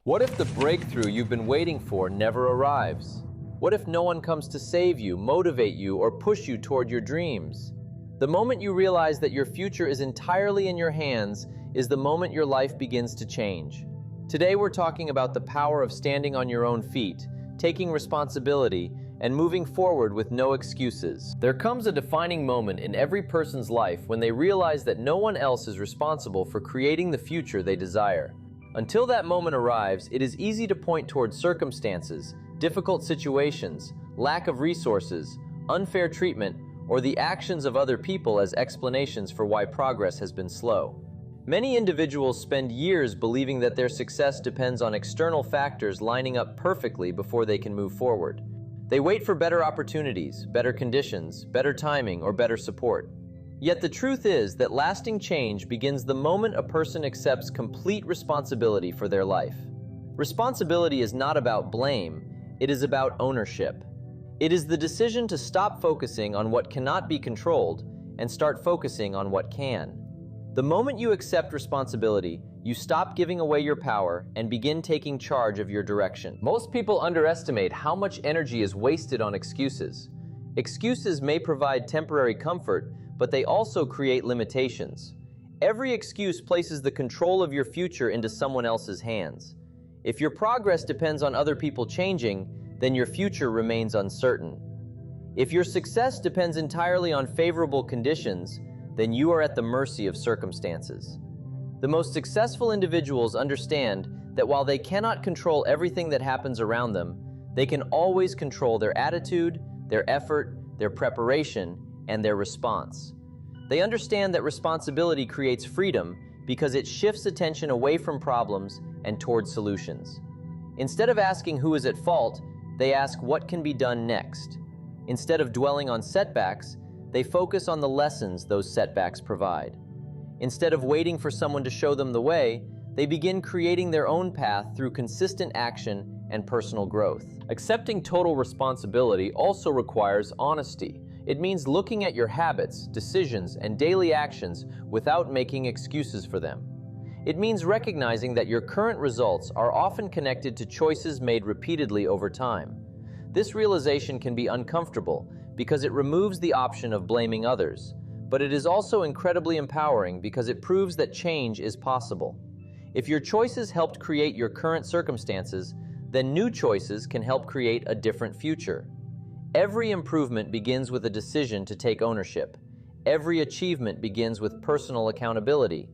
What if the breakthrough you've been waiting for never arrives? What if no one comes to save you, motivate you, or push you toward your dreams? The moment you realize that your future is entirely in your hands is the moment your life begins to change. Today we're talking about the power of standing on your own feet, taking responsibility, and moving forward with no excuses. There comes a defining moment in every person's life when they realize that no one else is responsible for creating the future they desire. Until that moment arrives, it is easy to point towards circumstances, difficult situations, lack of resources, unfair treatment, or the actions of other people as explanations for why progress has been slow. Many individuals spend years believing that their success depends on external factors lining up perfectly before they can move forward. They wait for better opportunities, better conditions, better timing, or better support. Yet the truth is that lasting change begins the moment a person accepts complete responsibility for their life. Responsibility is not about blame, it is about ownership. It is the decision to stop focusing on what cannot be controlled and start focusing on what can. The moment you accept responsibility, you stop giving away your power and begin taking charge of your direction. Most people underestimate how much energy is wasted on excuses. Excuses may provide temporary comfort, but they also create limitations. Every excuse places the control of your future into someone else's hands. If your progress depends on other people changing, then your future remains uncertain. If your success depends entirely on favorable conditions, then you are at the mercy of circumstances. The most successful individuals understand that while they cannot control everything that happens around them, they can always control their attitude, their effort, their preparation, and their response. They understand that responsibility creates freedom because it shifts attention away from problems and towards solutions. Instead of asking who is at fault, they ask what can be done next. Instead of dwelling on setbacks, they focus on the lessons those setbacks provide. Instead of waiting for someone to show them the way, they begin creating their own path through consistent action and personal growth. Accepting total responsibility also requires honesty. It means looking at your habits, decisions, and daily actions without making excuses for them. It means recognizing that your current results are often connected to choices made repeatedly over time. This realization can be uncomfortable because it removes the option of blaming others, but it is also incredibly empowering because it proves that change is possible. If your choices helped create your current circumstances, then new choices can help create a different future. Every improvement begins with a decision to take ownership. Every achievement begins with personal accountability.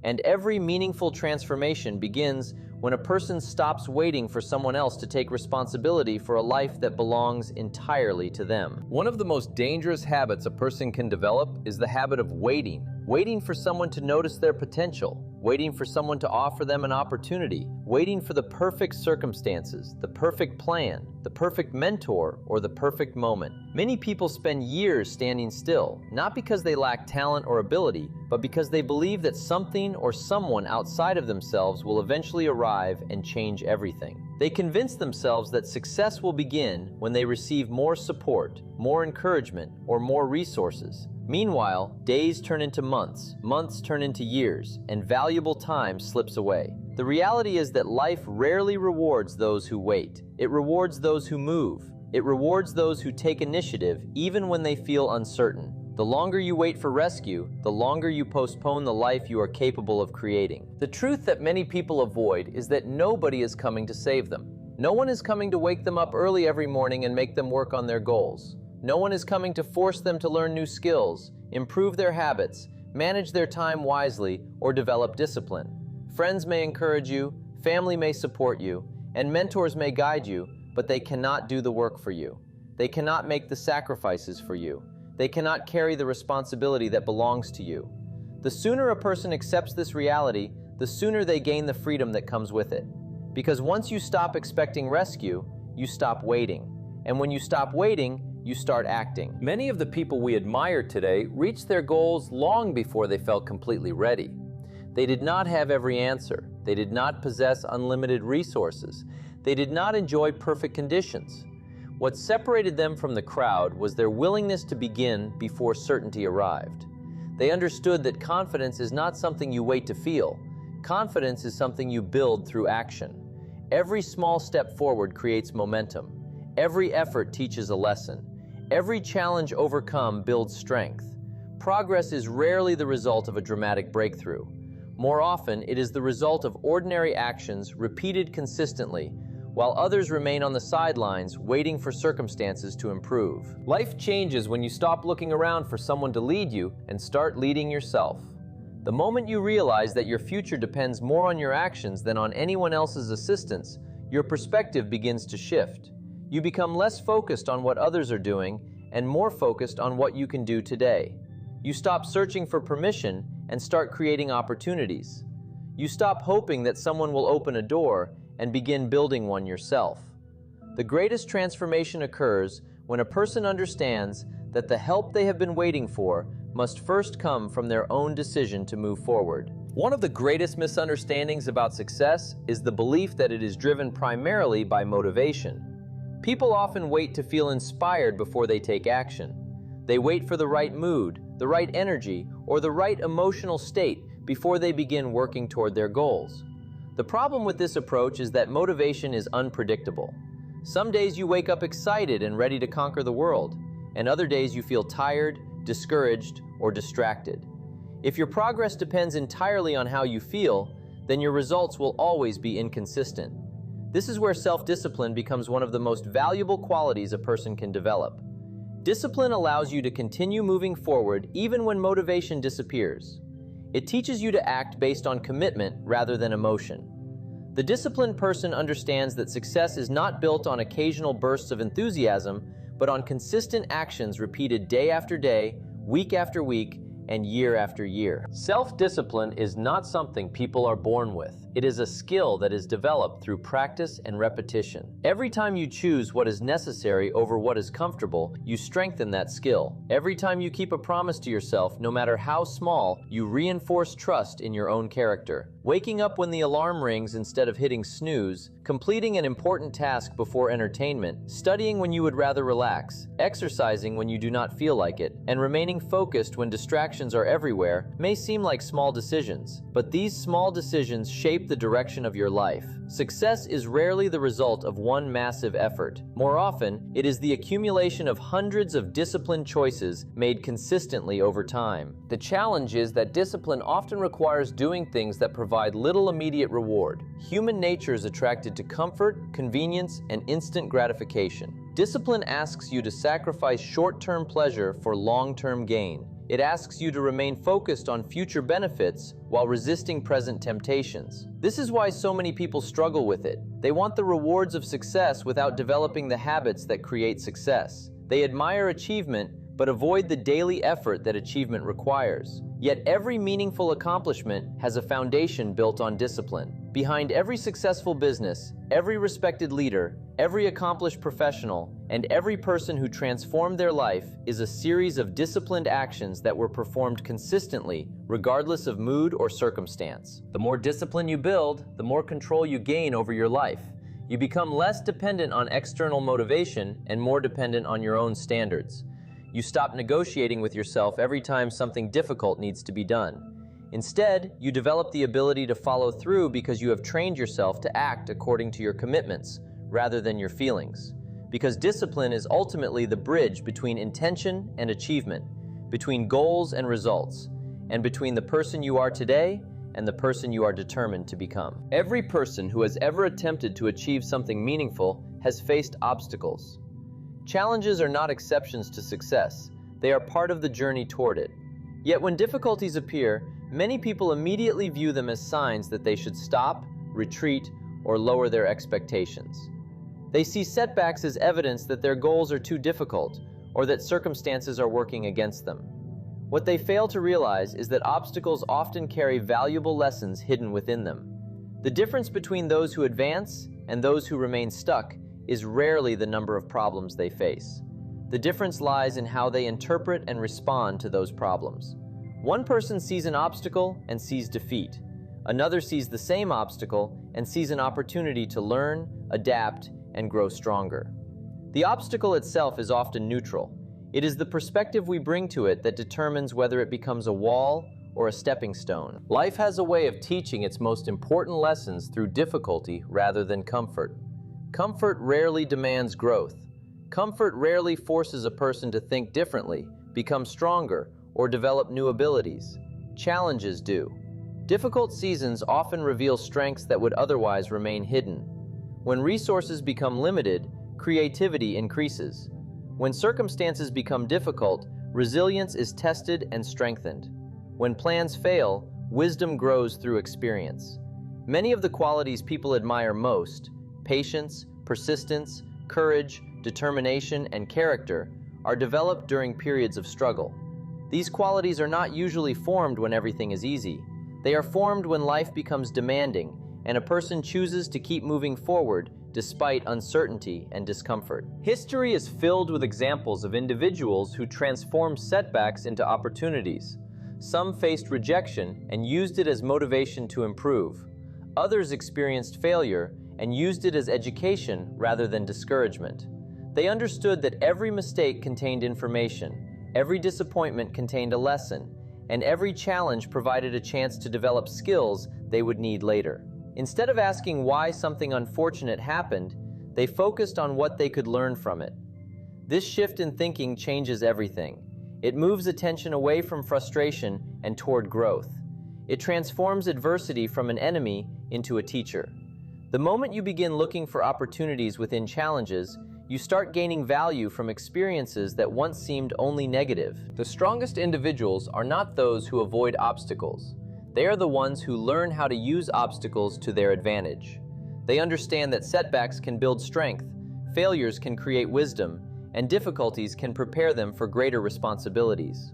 And every meaningful transformation begins when a person stops waiting for someone else to take responsibility for a life that belongs entirely to them. One of the most dangerous habits a person can develop is the habit of waiting for someone to notice their potential, waiting for someone to offer them an opportunity, waiting for the perfect circumstances, the perfect plan, the perfect mentor, or the perfect moment. Many people spend years standing still, not because they lack talent or ability, but because they believe that something or someone outside of themselves will eventually arrive and change everything. They convince themselves that success will begin when they receive more support, more encouragement, or more resources. Meanwhile, days turn into months, months turn into years, and valuable time slips away. The reality is that life rarely rewards those who wait. It rewards those who move. It rewards those who take initiative even when they feel uncertain. The longer you wait for rescue, the longer you postpone the life you are capable of creating. The truth that many people avoid is that nobody is coming to save them. No one is coming to wake them up early every morning and make them work on their goals. No one is coming to force them to learn new skills, improve their habits, manage their time wisely, or develop discipline. Friends may encourage you, family may support you, and mentors may guide you, but they cannot do the work for you. They cannot make the sacrifices for you. They cannot carry the responsibility that belongs to you. The sooner a person accepts this reality, the sooner they gain the freedom that comes with it. Because once you stop expecting rescue, you stop waiting. And when you stop waiting, you start acting. Many of the people we admire today reached their goals long before they felt completely ready. They did not have every answer. They did not possess unlimited resources. They did not enjoy perfect conditions. What separated them from the crowd was their willingness to begin before certainty arrived. They understood that confidence is not something you wait to feel. Confidence is something you build through action. Every small step forward creates momentum. Every effort teaches a lesson. Every challenge overcome builds strength. Progress is rarely the result of a dramatic breakthrough. More often, it is the result of ordinary actions repeated consistently, while others remain on the sidelines waiting for circumstances to improve. Life changes when you stop looking around for someone to lead you and start leading yourself. The moment you realize that your future depends more on your actions than on anyone else's assistance, your perspective begins to shift. You become less focused on what others are doing and more focused on what you can do today. You stop searching for permission and start creating opportunities. You stop hoping that someone will open a door and begin building one yourself. The greatest transformation occurs when a person understands that the help they have been waiting for must first come from their own decision to move forward. One of the greatest misunderstandings about success is the belief that it is driven primarily by motivation. People often wait to feel inspired before they take action. They wait for the right mood, the right energy, or the right emotional state before they begin working toward their goals. The problem with this approach is that motivation is unpredictable. Some days you wake up excited and ready to conquer the world, and other days you feel tired, discouraged, or distracted. If your progress depends entirely on how you feel, then your results will always be inconsistent. This is where self-discipline becomes one of the most valuable qualities a person can develop. Discipline allows you to continue moving forward even when motivation disappears. It teaches you to act based on commitment rather than emotion. The disciplined person understands that success is not built on occasional bursts of enthusiasm, but on consistent actions repeated day after day, week after week, and year after year. Self-discipline is not something people are born with. It is a skill that is developed through practice and repetition. Every time you choose what is necessary over what is comfortable, you strengthen that skill. Every time you keep a promise to yourself, no matter how small, you reinforce trust in your own character. Waking up when the alarm rings instead of hitting snooze, completing an important task before entertainment, studying when you would rather relax, exercising when you do not feel like it, and remaining focused when distractions are everywhere may seem like small decisions, but these small decisions shape the direction of your life. Success is rarely the result of one massive effort. More often, it is the accumulation of hundreds of disciplined choices made consistently over time. The challenge is that discipline often requires doing things that provide little immediate reward. Human nature is attracted to comfort, convenience, and instant gratification. Discipline asks you to sacrifice short-term pleasure for long-term gain. It asks you to remain focused on future benefits while resisting present temptations. This is why so many people struggle with it. They want the rewards of success without developing the habits that create success. They admire achievement, but avoid the daily effort that achievement requires. Yet every meaningful accomplishment has a foundation built on discipline. Behind every successful business, every respected leader, every accomplished professional, and every person who transformed their life is a series of disciplined actions that were performed consistently, regardless of mood or circumstance. The more discipline you build, the more control you gain over your life. You become less dependent on external motivation and more dependent on your own standards. You stop negotiating with yourself every time something difficult needs to be done. Instead, you develop the ability to follow through because you have trained yourself to act according to your commitments rather than your feelings. Because discipline is ultimately the bridge between intention and achievement, between goals and results, and between the person you are today and the person you are determined to become. Every person who has ever attempted to achieve something meaningful has faced obstacles. Challenges are not exceptions to success. They are part of the journey toward it. Yet when difficulties appear, many people immediately view them as signs that they should stop, retreat, or lower their expectations. They see setbacks as evidence that their goals are too difficult, or that circumstances are working against them. What they fail to realize is that obstacles often carry valuable lessons hidden within them. The difference between those who advance and those who remain stuck is rarely the number of problems they face. The difference lies in how they interpret and respond to those problems. One person sees an obstacle and sees defeat. Another sees the same obstacle and sees an opportunity to learn, adapt, and grow stronger. The obstacle itself is often neutral. It is the perspective we bring to it that determines whether it becomes a wall or a stepping stone. Life has a way of teaching its most important lessons through difficulty rather than comfort. Comfort rarely demands growth. Comfort rarely forces a person to think differently, become stronger, or develop new abilities. Challenges do. Difficult seasons often reveal strengths that would otherwise remain hidden. When resources become limited, creativity increases. When circumstances become difficult, resilience is tested and strengthened. When plans fail, wisdom grows through experience. Many of the qualities people admire most, patience, persistence, courage, determination, and character, are developed during periods of struggle. These qualities are not usually formed when everything is easy. They are formed when life becomes demanding and a person chooses to keep moving forward despite uncertainty and discomfort. History is filled with examples of individuals who transformed setbacks into opportunities. Some faced rejection and used it as motivation to improve. Others experienced failure and used it as education rather than discouragement. They understood that every mistake contained information, every disappointment contained a lesson, and every challenge provided a chance to develop skills they would need later. Instead of asking why something unfortunate happened, they focused on what they could learn from it. This shift in thinking changes everything. It moves attention away from frustration and toward growth. It transforms adversity from an enemy into a teacher. The moment you begin looking for opportunities within challenges, you start gaining value from experiences that once seemed only negative. The strongest individuals are not those who avoid obstacles. They are the ones who learn how to use obstacles to their advantage. They understand that setbacks can build strength, failures can create wisdom, and difficulties can prepare them for greater responsibilities.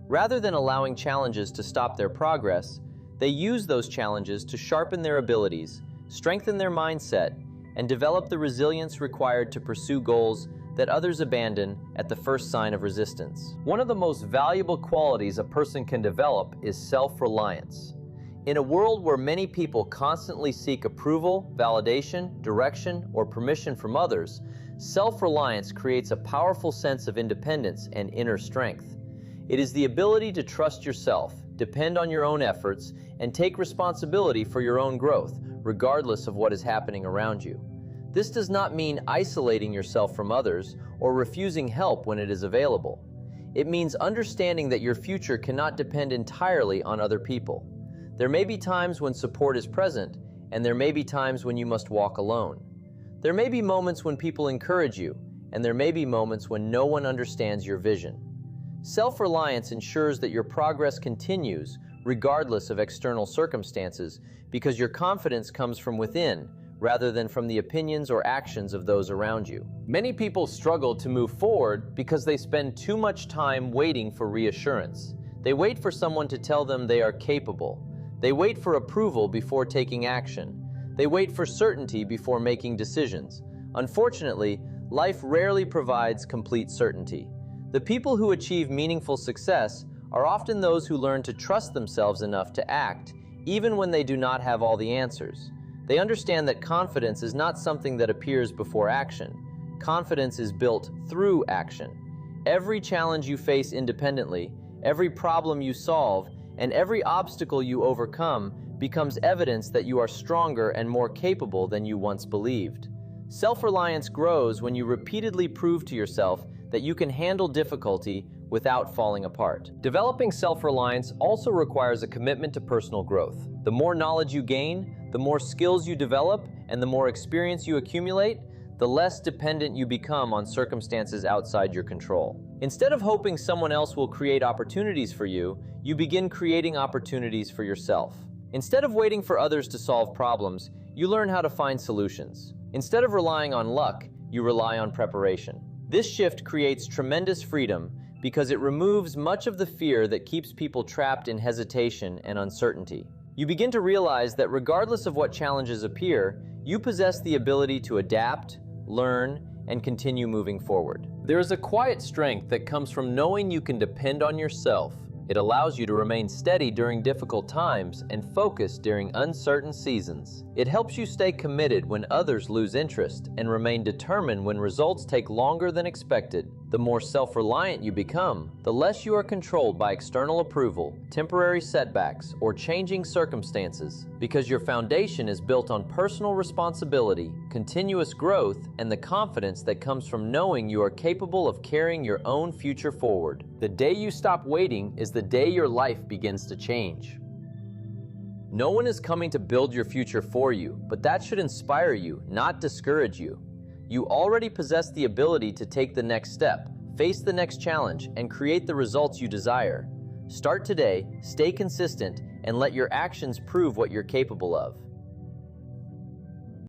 Rather than allowing challenges to stop their progress, they use those challenges to sharpen their abilities, strengthen their mindset, and develop the resilience required to pursue goals that others abandon at the first sign of resistance. One of the most valuable qualities a person can develop is self-reliance. In a world where many people constantly seek approval, validation, direction, or permission from others, self-reliance creates a powerful sense of independence and inner strength. It is the ability to trust yourself, depend on your own efforts, and take responsibility for your own growth, regardless of what is happening around you. This does not mean isolating yourself from others or refusing help when it is available. It means understanding that your future cannot depend entirely on other people. There may be times when support is present, and there may be times when you must walk alone. There may be moments when people encourage you, and there may be moments when no one understands your vision. Self-reliance ensures that your progress continues regardless of external circumstances, because your confidence comes from within rather than from the opinions or actions of those around you. Many people struggle to move forward because they spend too much time waiting for reassurance. They wait for someone to tell them they are capable. They wait for approval before taking action. They wait for certainty before making decisions. Unfortunately, life rarely provides complete certainty. The people who achieve meaningful success are often those who learn to trust themselves enough to act, even when they do not have all the answers. They understand that confidence is not something that appears before action. Confidence is built through action. Every challenge you face independently, every problem you solve, and every obstacle you overcome becomes evidence that you are stronger and more capable than you once believed. Self-reliance grows when you repeatedly prove to yourself that you can handle difficulty without falling apart. Developing self-reliance also requires a commitment to personal growth. The more knowledge you gain, the more skills you develop, and the more experience you accumulate, the less dependent you become on circumstances outside your control. Instead of hoping someone else will create opportunities for you, you begin creating opportunities for yourself. Instead of waiting for others to solve problems, you learn how to find solutions. Instead of relying on luck, you rely on preparation. This shift creates tremendous freedom because it removes much of the fear that keeps people trapped in hesitation and uncertainty. You begin to realize that regardless of what challenges appear, you possess the ability to adapt, learn, and continue moving forward. There is a quiet strength that comes from knowing you can depend on yourself. It allows you to remain steady during difficult times and focus during uncertain seasons. It helps you stay committed when others lose interest and remain determined when results take longer than expected. The The more self-reliant you become, the less you are controlled by external approval, temporary setbacks, or changing circumstances, because your foundation is built on personal responsibility, continuous growth, and the confidence that comes from knowing you are capable of carrying your own future forward. The day you stop waiting is the day your life begins to change. No one is coming to build your future for you, but that should inspire you, not discourage you. You already possess the ability to take the next step, face the next challenge, and create the results you desire. Start today, stay consistent, and let your actions prove what you're capable of.